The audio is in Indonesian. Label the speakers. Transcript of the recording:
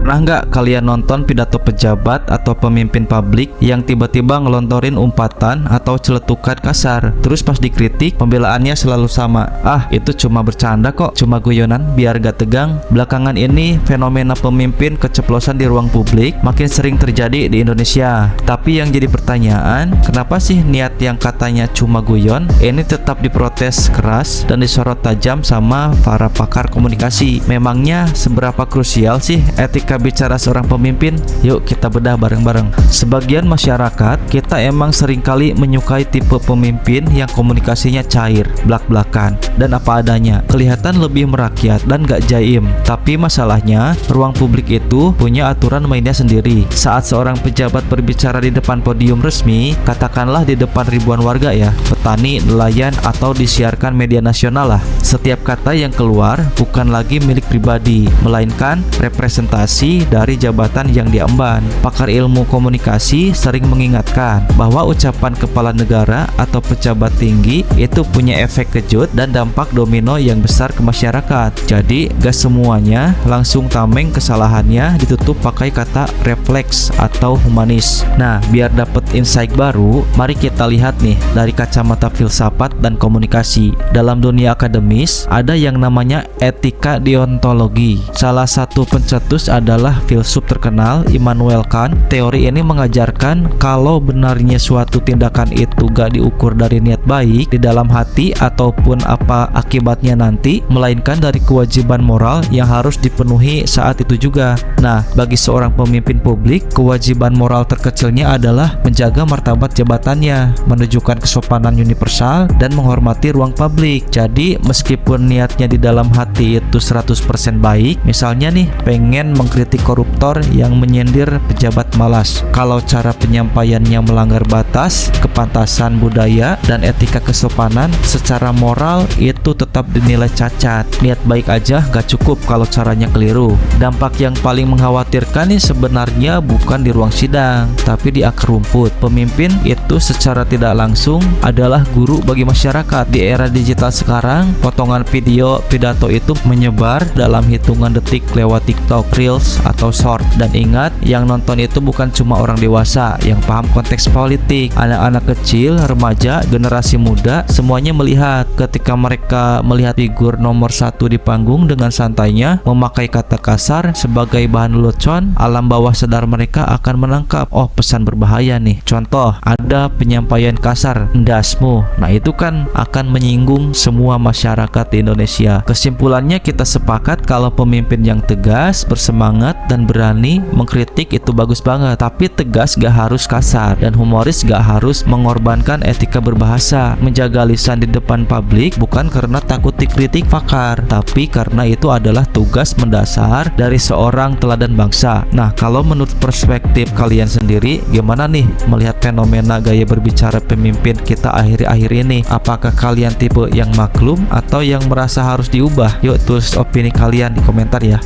Speaker 1: Pernah nggak kalian nonton pidato pejabat atau pemimpin publik yang tiba-tiba ngelontorin umpatan atau celetukan kasar, terus pas dikritik pembelaannya selalu sama, "Ah, itu cuma bercanda kok, cuma guyonan biar gak tegang." Belakangan ini fenomena pemimpin keceplosan di ruang publik makin sering terjadi di Indonesia. Tapi yang jadi pertanyaan, kenapa sih niat yang katanya cuma guyon ini tetap diprotes keras dan disorot tajam sama para pakar komunikasi? Memangnya seberapa krusial sih etika bicara seorang pemimpin? Yuk kita bedah bareng-bareng. Sebagian masyarakat kita emang seringkali menyukai tipe pemimpin yang komunikasinya cair, blak-blakan, dan apa adanya, kelihatan lebih merakyat dan gak jaim. Tapi masalahnya, ruang publik itu punya aturan mainnya sendiri. Saat seorang pejabat berbicara di depan podium resmi, katakanlah di depan ribuan warga ya, petani, nelayan, atau disiarkan media nasional lah, setiap kata yang keluar bukan lagi milik pribadi, melainkan representasi dari jabatan yang diemban. Pakar ilmu komunikasi sering mengingatkan bahwa ucapan kepala negara atau pejabat tinggi itu punya efek kejut dan dampak domino yang besar ke masyarakat. Jadi gak semuanya langsung tameng kesalahannya ditutup pakai kata refleks atau humanis. Nah, biar dapet insight baru, mari kita lihat nih dari kacamata filsafat dan komunikasi. Dalam dunia akademis ada yang namanya etika deontologi. Salah satu pencetus adalah filsuf terkenal Immanuel Kant. Teori ini mengajarkan kalau benarnya suatu tindakan itu gak diukur dari niat baik di dalam hati ataupun apa akibatnya nanti, melainkan dari kewajiban moral yang harus dipenuhi saat itu juga. Nah, bagi seorang pemimpin publik, kewajiban moral terkecilnya adalah menjaga martabat jabatannya, menunjukkan kesopanan universal, dan menghormati ruang publik. Jadi, meskipun niatnya di dalam hati itu 100% baik, misalnya nih, pengen mengkritik koruptor yang menyindir pejabat malas, kalau cara penyampaiannya melanggar batas, kepantasan budaya, dan etika kesopanan, secara moral itu tetap dinilai cacat. Niat baik aja gak cukup kalau caranya keliru. Dampak yang paling mengkhawatirkan nih sebenarnya bukan di ruang sidang, tapi di akar rumput. Pemimpin itu secara tidak langsung adalah guru bagi masyarakat. Di era digital sekarang, potongan video pidato itu menyebar dalam hitungan detik lewat TikTok, Reels, atau Short. Dan ingat, yang nonton itu bukan cuma orang dewasa yang paham konteks politik. Anak-anak kecil, remaja, generasi muda, semuanya melihat. Ketika mereka melihat figur nomor satu di panggung dengan santainya memakai kata kasar sebagai bahan lelucon, alam bawah sadar mereka akan menangkap, oh pesan berbahaya nih. Contoh, ada penyampaian kasar, ndasmu. Nah itu kan akan menyinggung semua masyarakat di Indonesia. Kesimpulannya kita sepakat kalau pemimpin yang tegas, bersemangat, dan berani mengkritik itu bagus banget. Tapi tegas gak harus kasar, dan humoris gak harus mengorbankan etika berbahasa. Menjaga lisan di depan publik bukan karena takut dikritik pakar, tapi karena itu adalah tugas mendasar dari seorang teladan bangsa. Nah, kalau menurut perspektif kalian sendiri, gimana nih melihat fenomena gaya berbicara pemimpin kita akhir-akhir ini? Apakah kalian tipe yang maklum atau yang merasa harus diubah? Yuk tulis opini kalian di komentar ya.